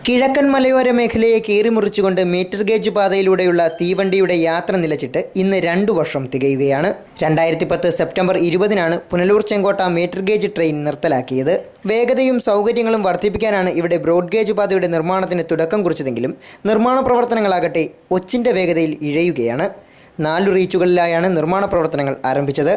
കിഴക്കൻ മലയോര മേഖലയെ കീറിമുറിച്ചുകൊണ്ട് മീറ്റർ ഗേജ് പാതയിലൂടെയുള്ള തീവണ്ടിയുടെ യാത്ര നിലച്ചിട്ട് ഇന്ന് 2 വർഷം തികയുകയാണ്. 2010 സെപ്റ്റംബർ 20-നാണ് പുനലൂർ ചെങ്കോട്ട മീറ്റർ ഗേജ് ട്രെയിൻ നിർത്തലാക്കിയത്. വേഗതയും സൗകര്യങ്ങളും വർദ്ധിപ്പിക്കാനാണ് ഇവിടെ ബ്രോഡ് ഗേജ് പാതയുടെ നിർമ്മാണത്തിന് തുടക്കം കുറിച്ചതെങ്കിലും നിർമ്മാണ പ്രവർത്തനങ്ങളാകട്ടെ ഒച്ചിൻ്റെ വേഗതയിൽ ഇഴയുകയാണ്. 4 റീച്ചുകളിലായാണ് നിർമ്മാണ പ്രവർത്തനങ്ങൾ ആരംഭിച്ചത്.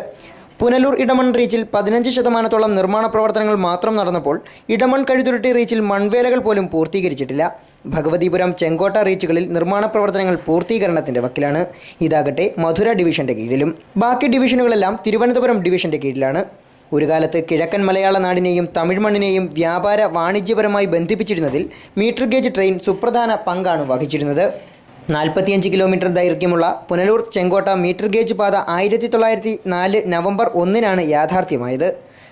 പുനലൂർ ഇടമൺ റീച്ചിൽ 15% നിർമ്മാണ പ്രവർത്തനങ്ങൾ മാത്രം നടന്നപ്പോൾ ഇടമൺ കഴുതുരുട്ടി റീച്ചിൽ മൺവേലകൾ പോലും പൂർത്തീകരിച്ചിട്ടില്ല. ഭഗവതിപുരം ചെങ്കോട്ട റീച്ചുകളിൽ നിർമ്മാണ പ്രവർത്തനങ്ങൾ പൂർത്തീകരണത്തിൻ്റെ വക്കിലാണ്. ഇതാകട്ടെ മധുര ഡിവിഷൻ്റെ കീഴിലും. ബാക്കി ഡിവിഷനുകളെല്ലാം തിരുവനന്തപുരം ഡിവിഷൻ്റെ കീഴിലാണ്. ഒരു കാലത്ത് കിഴക്കൻ മലയാള നാടിനെയും തമിഴ് മണ്ണിനെയും വ്യാപാര വാണിജ്യപരമായി ബന്ധിപ്പിച്ചിരുന്നതിൽ മീറ്റർ ഗേജ് ട്രെയിൻ സുപ്രധാന പങ്കാണ് വഹിച്ചിരുന്നത്. 45 കിലോമീറ്റർ ദൈർഘ്യമുള്ള പുനലൂർ ചെങ്കോട്ട മീറ്റർ ഗേജ് പാത 1904 നവംബർ 1-നാണ് യാഥാർത്ഥ്യമായത്.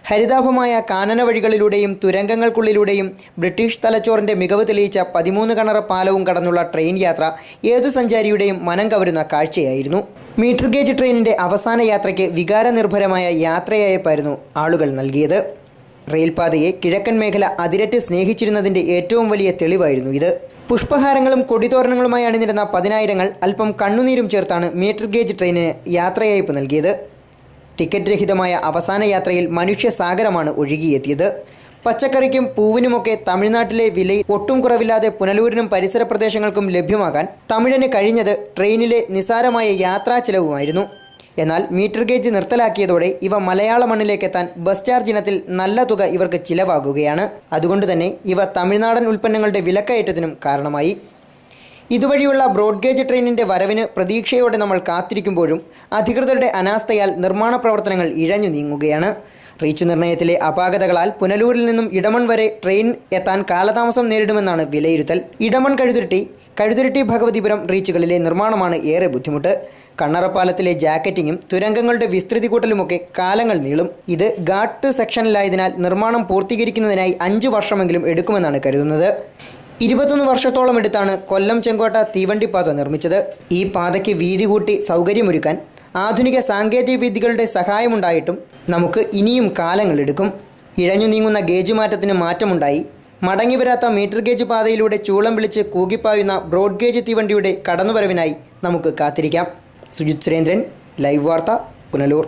ഹരിതാഭമായ കാനന വഴികളിലൂടെയും തുരങ്കങ്ങൾക്കുള്ളിലൂടെയും ബ്രിട്ടീഷ് തലച്ചോറിൻ്റെ മികവ് തെളിയിച്ച 13 കണറ പാലവും കടന്നുള്ള ട്രെയിൻ യാത്ര ഏതു സഞ്ചാരിയുടെയും മനം കവരുന്ന കാഴ്ചയായിരുന്നു. മീറ്റർ ഗേജ് ട്രെയിനിൻ്റെ അവസാന യാത്രയ്ക്ക് വികാരനിർഭരമായ യാത്രയയപ്പായിരുന്നു ആളുകൾ നൽകിയത്. റെയിൽപാതയെ കിഴക്കൻ മേഖല അതിരറ്റ് സ്നേഹിച്ചിരുന്നതിൻ്റെ ഏറ്റവും വലിയ തെളിവായിരുന്നു ഇത്. പുഷ്പഹാരങ്ങളും കൊടിതോരണങ്ങളുമായി അണിനിരുന്ന പതിനായിരങ്ങൾ അല്പം കണ്ണുനീരും ചേർത്താണ് മീറ്റർ ഗേജ് ട്രെയിനിന് യാത്രയയപ്പ് നൽകിയത്. ടിക്കറ്റ് രഹിതമായ അവസാന യാത്രയിൽ മനുഷ്യസാഗരമാണ് ഒഴുകിയെത്തിയത്. പച്ചക്കറിക്കും പൂവിനുമൊക്കെ തമിഴ്നാട്ടിലെ വിലയിൽ ഒട്ടും കുറവില്ലാതെ പുനലൂരിനും പരിസര പ്രദേശങ്ങൾക്കും ലഭ്യമാകാൻ തമിഴന് കഴിഞ്ഞത് ട്രെയിനിലെ നിസാരമായ യാത്രാ ചെലവുമായിരുന്നു. എന്നാൽ മീറ്റർ ഗേജ് നിർത്തലാക്കിയതോടെ ഇവ മലയാള മണ്ണിലേക്കെത്താൻ ബസ് ചാർജ് ഇനത്തിൽ നല്ല തുക ഇവർക്ക് ചിലവാകുകയാണ്. അതുകൊണ്ട് തന്നെ ഇവ തമിഴ്നാടൻ ഉൽപ്പന്നങ്ങളുടെ വിലക്കയറ്റത്തിനും കാരണമായി. ഇതുവഴിയുള്ള ബ്രോഡ് ഗേജ് ട്രെയിനിൻ്റെ വരവിന് പ്രതീക്ഷയോടെ നമ്മൾ കാത്തിരിക്കുമ്പോഴും അധികൃതരുടെ അനാസ്ഥയാൽ നിർമ്മാണ പ്രവർത്തനങ്ങൾ ഇഴഞ്ഞു നീങ്ങുകയാണ്. റീച്ചു നിർണയത്തിലെ അപാകതകളാൽ പുനലൂരിൽ നിന്നും ഇടമൺ വരെ ട്രെയിൻ എത്താൻ കാലതാമസം നേരിടുമെന്നാണ് വിലയിരുത്തൽ. ഇടമൺ കഴുതുരുട്ടി ഭഗവതിപുരം റീച്ചുകളിലെ നിർമ്മാണമാണ് ഏറെ ബുദ്ധിമുട്ട്. കണ്ണറപ്പാലത്തിലെ ജാക്കറ്റിങ്ങും തുരങ്കങ്ങളുടെ വിസ്തൃതി കൂട്ടലുമൊക്കെ കാലങ്ങൾ നീളും. ഇത് ഗാട്ട് സെക്ഷനിലായതിനാൽ നിർമ്മാണം പൂർത്തീകരിക്കുന്നതിനായി 5 വർഷമെങ്കിലും എടുക്കുമെന്നാണ് കരുതുന്നത്. 21 വർഷത്തോളം എടുത്താണ് കൊല്ലം ചെങ്കോട്ട തീവണ്ടിപ്പാത നിർമ്മിച്ചത്. ഈ പാതയ്ക്ക് വീതി കൂട്ടി സൗകര്യമൊരുക്കാൻ ആധുനിക സാങ്കേതിക വിദ്യകളുടെ സഹായമുണ്ടായിട്ടും നമുക്ക് ഇനിയും കാലങ്ങളെടുക്കും. ഇഴഞ്ഞു നീങ്ങുന്ന ഗേജ് മാറ്റത്തിന് മാറ്റമുണ്ടായി. മടങ്ങിവരാത്ത മീറ്റർ ഗേജ് പാതയിലൂടെ ചൂളം വിളിച്ച് കൂകിപ്പായുന്ന ബ്രോഡ് ഗേജ് തീവണ്ടിയുടെ കടന്നുവരവിനായി നമുക്ക് കാത്തിരിക്കാം. സുജിത് സുരേന്ദ്രൻ, ലൈവ് വാർത്ത, പുനലൂർ.